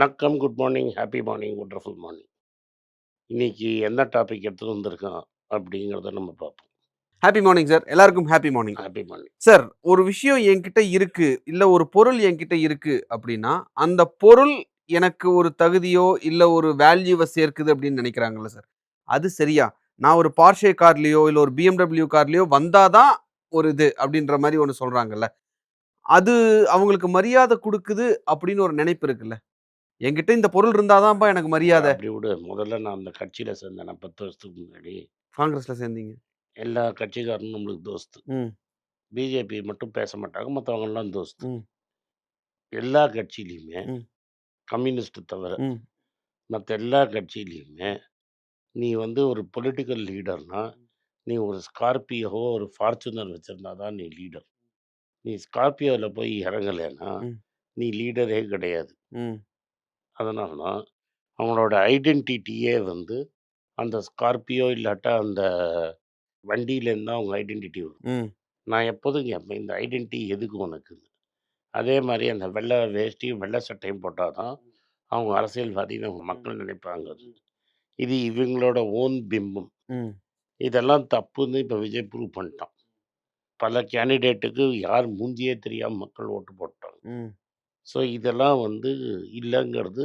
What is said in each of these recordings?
வணக்கம், good morning, happy morning, wonderful morning. இன்னைக்கு என்ன டாபிக் எடுத்துட்டு வந்திருக்கான் அப்படிங்கிறத நம்ம பார்ப்போம். Happy morning sir. எல்லாருக்கும் happy morning. Happy morning. Sir, ஒரு விஷயம் என்கிட்ட இருக்கு, இல்ல ஒரு பொருள் என்கிட்ட இருக்கு அப்படின்னா, அந்த பொருள் எனக்கு ஒரு தகுதியோ, இல்ல ஒரு வேல்யூவ சேர்க்குது அப்படின்னு நினைக்கிறாங்கல்ல சார். அது சரியா? நான் ஒரு Porsche கார்லயோ, இல்ல ஒரு BMW கார்லயோ வந்தா தான் ஒரு இது அப்படின்ற மாரி ஒண்ணு சொல்றாங்கல்ல. அது அவங்களுக்கு மரியாதை குடுக்குது அப்படின்னு ஒரு நினைப்பு இருக்குல்ல. என்கிட்ட இந்த பொருள் இருந்தா தான்ப்பா எனக்கு மரியாதை. அப்படி விடு. முதல்ல நான் அந்த கட்சியில சேர்ந்தேன் நான் 10 வருஷத்துக்கு முன்னாடி. காங்கிரஸ்ல சேர்ந்தீங்க. எல்லா கட்சிக்காரனும் நம்மளுக்கு தோஸ்து. ம், பிஜேபி மட்டும் பேச மாட்டாங்க. மத்தவங்கலாம் தோஸ்து. ம், எல்லா கட்சியிலயுமே, ம், கம்யூனிஸ்ட் தவிர, ம், மத்த எல்லா கட்சியிலயுமே, நீ வந்து ஒரு பொலிட்டிக்கல் லீடர்னா, நீ ஒரு ஸ்கார்பியோவோ, ஒரு ஃபார்ச்சுனர் வச்சிருந்தா தான் நீ லீடர். நீ ஸ்கார்பியோல போய் இறங்கலைன்னா, ம், நீ லீடரே கிடையாது. ம், அதனால தான் அவங்களோட ஐடென்டிட்டியே வந்து அந்த ஸ்கார்பியோ இல்லாட்டா அந்த வண்டியிலேருந்து தான் அவங்க ஐடென்டிட்டி வரும். ம், நான் எப்போதும் கேட்பேன், இந்த ஐடென்டிட்டி எதுக்கு உனக்குன்னு. அதே மாரி அந்த வெள்ளை வேஷ்டியும், வெள்ளை சட்டையும் போட்டா தான் அவங்க அரசியல்வாதின்னு அவங்க மக்கள் நினைப்பாங்க. இது இவங்களோட ஓன் பிம்பம். ம், இதெல்லாம் தப்புன்னு இப்ப விஜய் ப்ரூவ் பண்ணிட்டான். பல கேண்டிடேட்டுக்கு யார் மூஞ்சியே தெரியாம மக்கள் ஓட்டு போட்டாங்க. ம். ஸோ இதெல்லாம் வந்து இல்லங்கிறது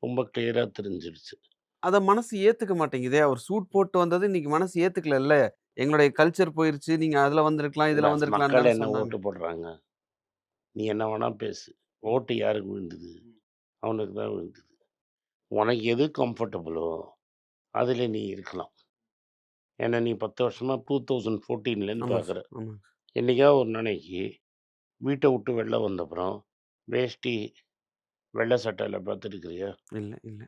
ரொம்ப கிளியரா தெரிஞ்சிடுச்சு. அத மனசு ஏத்துக்க மாட்டேங்குதே! அவர் சூட் போட்டு வந்தது இன்னைக்கு மனசு ஏத்துக்கலல்ல. எங்களுடைய கல்ச்சர் போயிருச்சு. நீங்க அதுல வந்திருக்கலாம், இதுல வந்திருக்கலாம்ன்னு மக்கள் தானே என்ன சொன்னாங்க. ஓட்டு போடுறாங்க? நீ என்ன வேணா பேசு. ஓட்டு யாருக்கு விழுந்தது? அவனுக்கு தான் விழுந்தது. உனக்கு எது கம்ஃபர்டபுளோ, அதில நீ இருக்கலாம். ஏன்னா நீ 10 வருஷமா 2014லேருந்து ஆமா பார்க்குற. சார். ஆமாங்க. என்னைக்காவது ஒரு நாளைக்கு வீட்ட விட்டு வெளில வந்தப்புறம், வேஷ்டி, வெள்ள சட்டையில பார்த்துருக்கிறியா? இல்ல, இல்ல,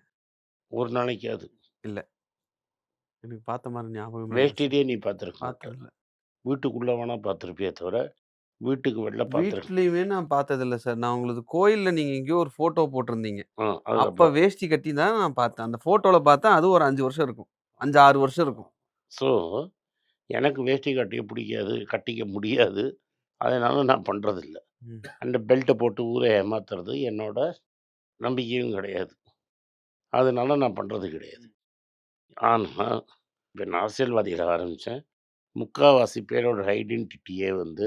ஒரு நாளைக்காவது. இல்ல. எனக்கு பார்த்த மாரி ஞாபகமே இல்ல சார். வேஷ்டியிலேயே நீ பார்த்துருக்க மாட்ட. பார்த்ததில்ல. வீட்டுக்குள்ள வேணா பார்த்துருப்பியே தவிர, வீட்டுக்கு வெளில பார்த்துருக்க வீட்லயுமே நான் பார்த்ததில்ல சார். நான் உங்களது கோயில்ல நீங்க எங்கேயோ ஒரு ஃபோட்டோ போட்டிருந்தீங்க. அப்ப அதுக்கப்புறம். வேஷ்டி கட்டி தான் நான் பார்த்தேன். அந்த ஃபோட்டோல பார்த்தேன். அது ஒரு 5 வருஷம் இருக்கும். 5, 6 வருஷம் இருக்கும். ஸோ, எனக்கு வேஷ்டி கட்டிக்க பிடிக்காது, கட்டிக்க முடியாது. அதனால நான் பண்றதில்ல. ம். அந்த பெல்ட்ட போட்டு ஊர ஏமாத்துறது என்னோட நம்பிக்கையும் கிடையாது. அதனால நான் பண்றது கிடையாது. ஆனா, இப்ப நான் அரசியல்வாதிகள ஆரம்பிச்சேன். முக்காவாசி பேரோட ஐடென்டிட்டியே வந்து,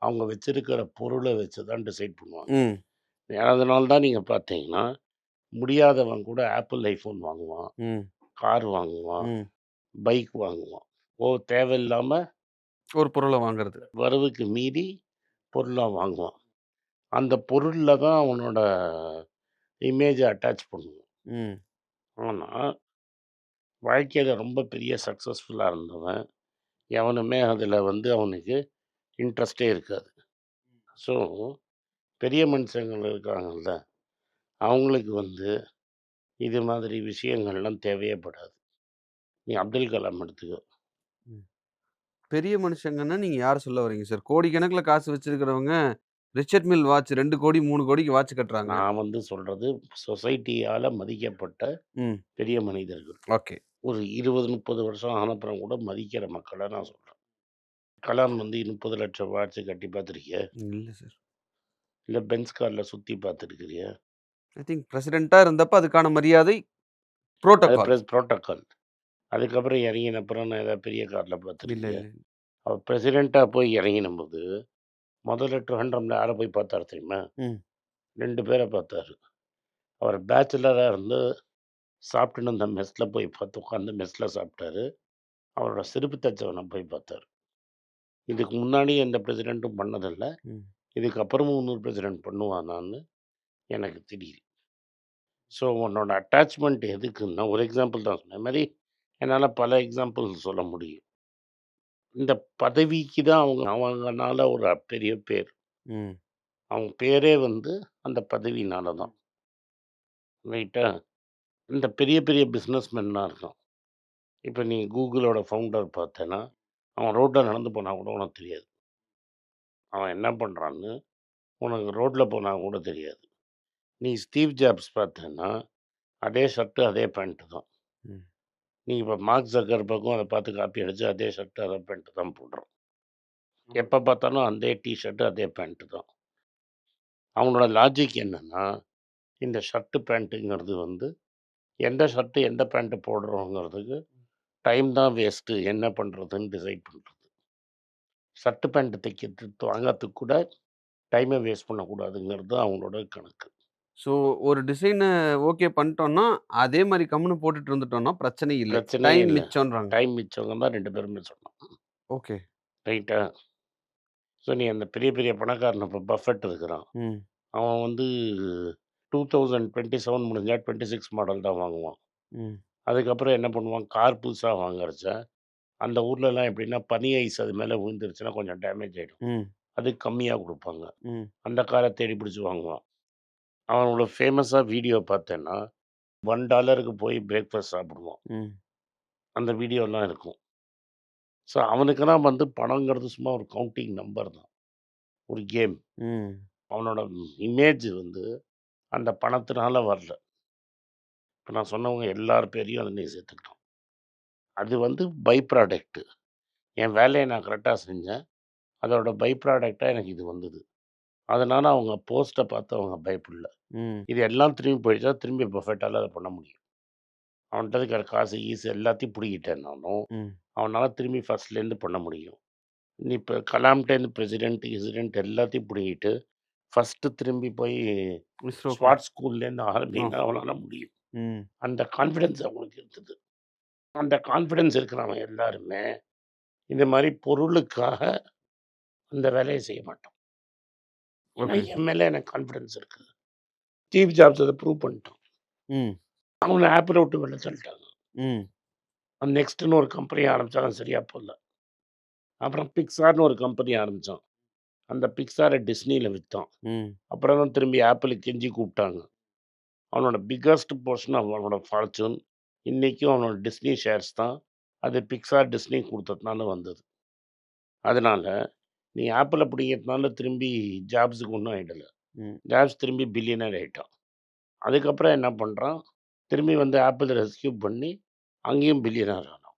அவங்க வச்சிருக்கிற பொருள வச்சு தான் டிசைட் பண்ணுவாங்க. ம். அதனால தான் நீங்க பார்த்தீங்கன்னா, முடியாதவன் கூட ஆப்பிள் ஐஃபோன் வாங்குவான், ம். கார் வாங்குவான், ம். பைக் வாங்குவான். தேவையில்லாம ஒரு பொருள வாங்குறது. வரவுக்கு மீறி பொருளா வாங்குவான். அந்த பொருள்ல தான் அவனோட இமேஜ அட்டாச் பண்ணுவான். ம். ஆனா, வாழ்க்கையில ரொம்ப பெரிய சக்சஸ்ஃபுல்லா இருந்தவன், எவனுமே அதில வந்து அவனுக்கு இன்ட்ரெஸ்ட்டே இருக்காது. ஸோ, பெரிய மனுஷங்கள் இருக்காங்கல்ல, அவங்களுக்கு வந்து இது மாதிரி விஷயங்கள்லாம் தேவையே படாது. நீ அப்துல் கலாம் எடுத்துக்கோ. ம். பெரிய மனுஷங்கன்னா நீங்க யார சொல்ல வரீங்க சார்? கோடிக்கணக்குல காசு வச்சிருக்கிறவங்க, ரிச்சர்ட் மில் வாட்ச் 2,00,00,000, 3,00,00,000க்கு வாட்ச் கட்டுறாங்க. நான் வந்து சொல்றது சொசைட்டியால மதிக்கப்பட்ட ம். பெரிய மனிதர்கள். ஓகே. ஒரு 20, 30 வருஷம் ஆனப்புறம் கூட மதிக்கிற மக்கள நான் சொல்றேன். கலாம் வந்து 30,00,000 வாட்ச் கட்டி பார்த்துருக்கியா? இல்ல சார். இல்ல பென்ஸ் கார்ல சுத்தி பார்த்துருக்கிறியா? ஐ திங்க் பிரசிடென்ட்டா இருந்தப்ப அதுக்கான மரியாதை அது புரோட்டோகால். புரோட்டோகால். அதுக்கப்புறம் இறங்கின அப்புறம் நான் ஏதாவது பெரிய கார்ல இல்ல, பார்த்துருக்கியா? இல்ல. அவர் பிரசிடென்ட்டா போய் இறங்கினம்போது, முதல்ல ட்ரிவாண்ட்ரம்ல யார போய் பார்த்தாரு தெரியுமா? ம். 2 பேர பார்த்தாரு. அவர் பேச்சுலரா இருந்து சாப்பிட்டுன்னு இருந்த மெஸ்ல போய் பார்த்து உட்காந்து மெஸ்ல சாப்பிட்டாரு. அவரோட செருப்பு தைச்சவன போய் பார்த்தாரு. இதுக்கு முன்னாடி எந்த பிரசிடென்ட்டும் பண்ணதில்ல. ம். இதுக்கப்புறமும் இன்னொரு பிரசிடென்ட் பண்ணுவானான்னு எனக்கு தெரியல. ஸோ உன்னோட அட்டாச்மெண்ட் எதுக்குன்னா, ஒரு எக்ஸாம்பிள் தான் சொன்னேன். அது மாரி என்னால பல எக்ஸாம்பிள் சொல்ல முடியும். இந்த பதவிக்கு தான் அவங்கனால ஒரு பெரிய பேர். ம். அவங்க பேரே வந்து அந்த பதவியினால தான். ரைட்டா? இந்த பெரிய பெரிய பிசினஸ்மென்லாம் இருக்கான். இப்ப நீ கூகுளோட ஃபவுண்டர் பார்த்தேன்னா, அவன் ரோட்ல நடந்து போனா கூட உனக்கு தெரியாது. அவன் என்ன பண்றான்னு உனக்கு ரோட்ல போனா கூட தெரியாது. நீ ஸ்டீவ் ஜாப்ஸ் பார்த்தேன்னா, அதே ஷர்ட்டு, அதே பேண்ட் தான். ம். நீ இப்ப மார்க் ஜக்கர்பர்க்கும் அத பார்த்து காப்பி அடிச்சு அதே ஷர்ட், அதே பேண்ட் தான் போடுறான். எப்ப பார்த்தாலும் அதே டீ ஷர்ட், அதே பேண்ட் தான். அவனோட லாஜிக் என்னன்னா, இந்த ஷர்ட்டு, பேண்ட்டுங்கிறது வந்து எந்த ஷர்ட்டு, எந்த பேண்ட்டு போடுறோங்கிறதுக்கு டைம் தான் வேஸ்ட்டு. என்ன பண்ணுறதுன்னு டிசைட் பண்ணுறது. ஷர்ட்டு, பேண்ட் தைக்கிறதுக்கு வாங்கறதுக்கு கூட டைமை வேஸ்ட் பண்ணக்கூடாதுங்கிறது அவங்களோட கணக்கு. ஸோ ஒரு டிசைன ஓகே பண்ணிட்டோம்னா, அதே மாரி கம்முனு போட்டுட்டு இருந்துட்டோம்னா பிரச்சனை இல்ல. பிரச்சனையே டைம் இல்ல. மிச்சம்ன்றாங்க. டைம் மிச்சங்க தான் 2 பேருமே சொன்னோம். ஓகே. ரைட்டா? ஸோ நீ அந்த பெரிய பெரிய பணக்காரன் இப்ப பஃபெட் இருக்கிறான். ம். அவன் வந்து 2027 முடிஞ்சா 26 மாடல் தான் வாங்குவான். ம். அதுக்கப்புறம் என்ன பண்ணுவான், கார் புதுசா வாங்குறச்ச, அந்த ஊர்லலாம் எப்படின்னா, பனி ஐஸ் அது மேல விழுந்துருச்சுன்னா கொஞ்சம் டேமேஜ் ஆயிடும். ம். அதுக்கு கம்மியா குடுப்பாங்க. ம். அந்த கார தேடி பிடிச்சு வாங்குவான். அவனோட ஃபேமஸா வீடியோ பார்த்தேன்னா, $1க்கு போய் பிரேக்ஃபாஸ்ட் சாப்பிடுவான். ம். அந்த வீடியோலாம் இருக்கும். ஸோ அவனுக்கெல்லாம் வந்து பணங்கிறது சும்மா ஒரு கவுண்டிங் நம்பர் தான். ஒரு கேம். ம். அவனோட இமேஜ் வந்து அந்த பணத்தினால வரல. இப்ப நான் சொன்னவங்க எல்லார் பேரையும் அதில நீ சேர்த்துக்கலாம். அது வந்து பை ப்ராடக்ட். என் வேலைய நான் கரெக்ட்டா செஞ்சேன். அதோட பை ப்ராடக்ட்டா எனக்கு இது வந்தது. அதனால அவங்க போஸ்ட்ட பார்த்து அவங்க பயப்படல. ம். இது எல்லாம் திரும்பி போயிடுச்சா, திரும்பி பஃபெட்டால அத பண்ண முடியும். அவன்ட்ட இருக்கிற காசு, கீசு எல்லாத்தையும் புடுங்கிட்டேன்னாலும், ம். அவனால திரும்பி ஃபர்ஸ்ட்லேருந்து பண்ண முடியும். நீ இப்ப கலாம்ட்டேருந்து பிரசிடென்ட், கிசிடென்ட் எல்லாத்தையும் புடுங்கிட்டு, ஃபர்ஸ்ட்டு திரும்பி போய் இஸ்ரோக்கு. ஸ்வாட் ஸ்கூல்லேருந்து ஆ. ஆரம்பின்னா அவனால முடியும். ம். அந்த கான்ஃபிடன்ஸ் அவனுக்கு இருந்தது. அந்த கான்ஃபிடன்ஸ் இருக்கிறவன் எல்லாருமே, இந்த மாரி பொருளுக்காக அந்த வேலைய செய்ய மாட்டான். ஏன்னா ஓகே. என் மேல எனக்கு கான்ஃபிடன்ஸ் இருக்கு. ஸ்டீவ் ஜாப்ஸ் அத ப்ரூவ் பண்ணிட்டான். ம். அவன ஆப்பிள விட்டு வெளில தள்ளிட்டாங்க. ம். நெக்ஸ்ட்ன்னு ஒரு கம்பெனி ஆரம்பிச்சான், சரியா போல. அப்புறம் பிக்ஸார்ன்னு ஒரு கம்பெனி ஆரம்பிச்சான். அந்த பிக்ஸார டிஸ்னில வித்தான். ம். அப்புறம் தான் திரும்பி ஆப்பிளுக்கு கெஞ்சி கூப்பிட்டாங்க. அவனோட பிக்கஸ்ட் போர்ஷன் அவனோட ஃபார்ச்சூன் இன்னைக்கும் அவனோட டிஸ்னி ஷேர்ஸ் தான். அது பிக்ஸார் டிஸ்னி குடுத்ததுனால வந்தது. அதனால நீ ஆப்பிள பிடிக்கிறதுனால திரும்பி ஜாப்ஸுக்கு ஒண்ணும் ஆயிடல. ம். ஜாப்ஸ் திரும்பி பில்லியனர் ஆயிட்டான். அதுக்கப்புறம் என்ன பண்றான், திரும்பி வந்து ஆப்பிள ரெஸ்க்யூ பண்ணி அங்கேயும் பில்லியனர் ஆனான்.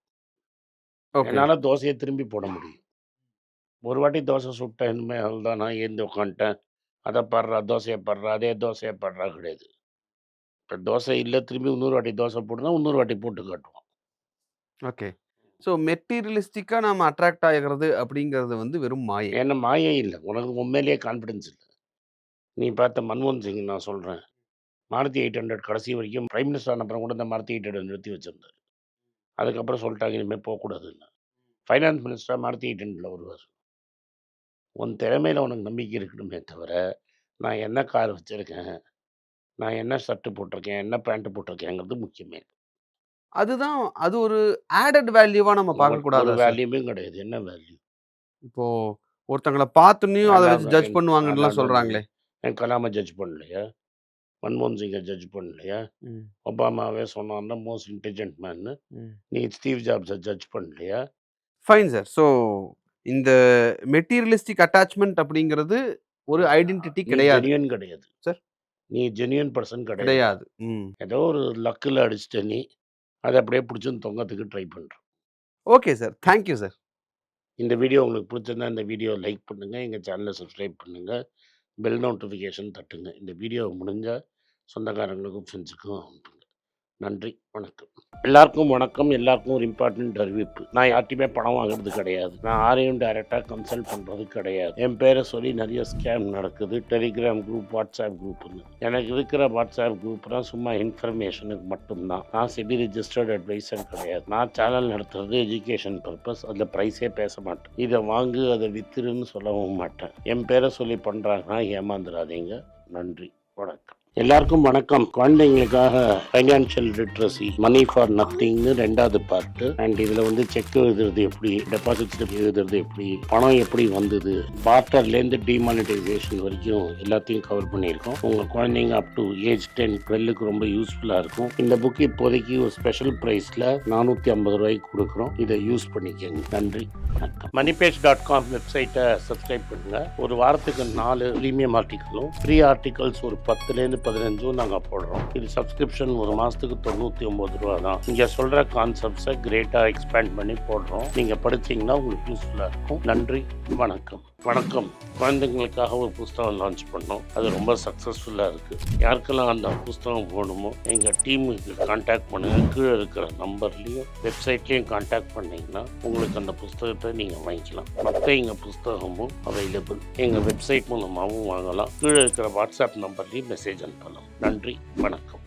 ஓகே. என்னால தோசைய திரும்பி போட முடியும். ஒரு வாட்டி தோசை சுட்டேன், இனிமே அவ்வளோதான் நான் ஏந்து உட்காந்துட்டேன். அத பார்றா, தோசைய பார்றா, அதே தோசைய பார்றா கிடையாது. இப்ப தோசை இல்ல, திரும்பி இன்னொரு வாட்டி தோசை போடுனா, இன்னொரு வாட்டி போட்டு காட்டுவான். ஓகே. ஸோ மெட்டீரியலிஸ்டிக்கா நாம அட்ராக்ட் ஆகுறது அப்படிங்கிறது வந்து வெறும் மாயை. ஏன்னா மாயை இல்ல. உனக்கு உன் மேலயே கான்ஃபிடன்ஸ் இல்ல. நீ பார்த்த மன்மோகன் சிங் நான் சொல்றேன். மாருதி 800 கடைசி வரைக்கும் பிரைம் மினிஸ்டர் ஆன அப்புறம் கூட இந்த மாருதி 800 நிறுத்தி வச்சிருந்தாரு. அதுக்கப்புறம் சொல்லிட்டாங்க இனிமே போக்கூடாதுன்னு. ஃபைனான்ஸ் மினிஸ்டரா மாருதி 800ல வருவாரு. உன் திறமையில உனக்கு நம்பிக்கை இருக்கணுமே தவிர, நான் என்ன கார் வச்சிருக்கேன், நான் என்ன ஷர்ட் போட்டிருக்கேன், என்ன பேண்ட் போட்டிருக்கேங்கிறது முக்கியமே இல்ல. அதுதான் அது ஒரு ஆடட் வேல்யூவா நம்ம ஒரு பார்க்கக்கூடாதா சார்? வேல்யூமே கிடையாது. என்ன வேல்யூ? இப்போ ஒருத்தங்கள பார்த்தோனயும் அத வச்சு ஜட்ஜ் பண்ணுவாங்கன்னுலாம் அதான் சொல்றாங்களே. என் கலாம ஜட்ஜ் பண்ணலையா? மன்மோகன் சிங்க ஜட்ஜ் பண்ணலையா? ம். ஒபாமாவே சொன்னான்ல மோஸ்ட் இன்டெலிஜென்ட் மேன்னு. ம். நீ ஸ்டீவ் ஜாப்ஸ ஜட்ஜ் பண்ணலையா? Fine sir. ஸோ இந்த மெட்டீரியலிஸ்டிக் அட்டாச்மென்ட் அப்படிங்கிறது ஒரு ஐடென்டிட்டி நீ கிடையாது. ஜென்யூன் கிடையாது. சார் நீ ஜென்யூன் பெர்சன் கிடையாது. கிடையாது. ம். ஏதோ ஒரு லக்குல அடிச்சுட்ட நீ. அத அப்படியே புடிச்சுன்னு தொங்கத்துக்கு ட்ரை பண்ற. Okay sir. Thank you sir. இந்த வீடியோ உங்களுக்கு பிடிச்சிருந்தா இந்த வீடியோ லைக் பண்ணுங்க. எங்க சேனல சப்ஸ்கிரைப் பண்ணுங்க. பெல் நோட்டிஃபிகேஷன் தட்டுங்க. இந்த வீடியோ முடிஞ்சா சொந்தக்காரங்களுக்கும், ஃப்ரெண்ட்ஸுக்கும் அனுப்புங்க. நன்றி, வணக்கம். எல்லாருக்கும் வணக்கம். எல்லாருக்கும் ஒரு இம்பார்ட்டன்ட் அறிவிப்பு. நான் யார்ட்டயுமே பணம் வாங்குறது கிடையாது. நான் யாரையும் டைரக்டா கன்சல்ட் பண்றது கிடையாது. என் பேரை சொல்லி நிறைய ஸ்கேம் நடக்குது. டெலிகிராம் குரூப், வாட்ஸ்அப் குரூப்னு. எனக்கு இருக்கிற வாட்ஸ்அப் குரூப்னா சும்மா இன்ஃபர்மேஷனுக்கு மட்டும்தான். நான் செபி ரிஜிஸ்டர்ட் அட்வைசர் கிடையாது. நான் சேனல் நடத்துறது எஜுகேஷன் பர்பஸ். அதில் ப்ரைஸே பேச மாட்டேன். இதை வாங்கு, அதை வித்துருன்னு சொல்லவும் மாட்டேன். என் பேரை சொல்லி பண்ணுறாங்கன்னா ஏமாந்துடாதீங்க. நன்றி, வணக்கம். எல்லாருக்கும் வணக்கம். குழந்தைங்களுக்காக ஃபைனான்ஷியல் லிட்ரஸி, மணி ஃபார் நத்திங்னு 2வது பார்ட்டு. அண்ட் இதில் வந்து செக் எழுதுறது எப்படி, டெபாசிட் ஸ்லிப் எழுதுறது எப்படி, பணம் எப்படி வந்தது, பார்ட்டர்லேருந்து டிமானிட்டைசேஷன் வரைக்கும் எல்லாத்தையும் கவர் பண்ணியிருக்கோம். உங்கள் குழந்தைங்க அப் டு ஏஜ் 10, 12க்கு ரொம்ப யூஸ்ஃபுல்லாக இருக்கும். இந்த புக் இப்போதைக்கு ஒரு ஸ்பெஷல் ப்ரைஸில் 450 ரூபாய்க்கு கொடுக்குறோம். இதை யூஸ் பண்ணிக்கங்க. நன்றி, வணக்கம். moneypage.com வெப்சைட்டை சப்ஸ்கிரைப் பண்ணுங்க. ஒரு வாரத்துக்கு 4 ப்ரீமியம் ஆர்டிக்கலும், ஃப்ரீ ஆர்டிகல்ஸ் ஒரு 10லேருந்து 15 நாங்கள் போடுறோம். இது சப்ஸ்கிரிப்ஷன் ஒரு மாதத்துக்கு 99 ரூபா தான். இங்கே சொல்கிற கான்செப்ட்ஸை கிரேட்டாக எக்ஸ்பேண்ட் பண்ணி போடுறோம். நீங்கள் படிச்சீங்கன்னா உங்களுக்கு யூஸ்ஃபுல்லாக இருக்கும். நன்றி, வணக்கம். வணக்கம். குழந்தைங்களுக்காக ஒரு புஸ்தகம் லான்ச் பண்ணோம். அது ரொம்ப சக்ஸஸ்ஃபுல்லாக இருக்குது. யாருக்கெல்லாம் அந்த புஸ்தகம் வேணுமோ எங்கள் டீமுக்கு கான்டாக்ட் பண்ணுங்கள். கீழே இருக்கிற நம்பர்லேயும் வெப்சைட்லேயும் கான்டாக்ட் பண்ணிங்கன்னா உங்களுக்கு அந்த புஸ்தகத்தை நீங்கள் வாங்கிக்கலாம். மற்ற எங்கள் புஸ்தகமும் அவைலபிள். எங்கள் வெப்சைட் மூலமாகவும் வாங்கலாம். கீழே இருக்கிற வாட்ஸ்அப் நம்பர்லேயும் மெசேஜ் அனுப்பலாம். நன்றி, வணக்கம்.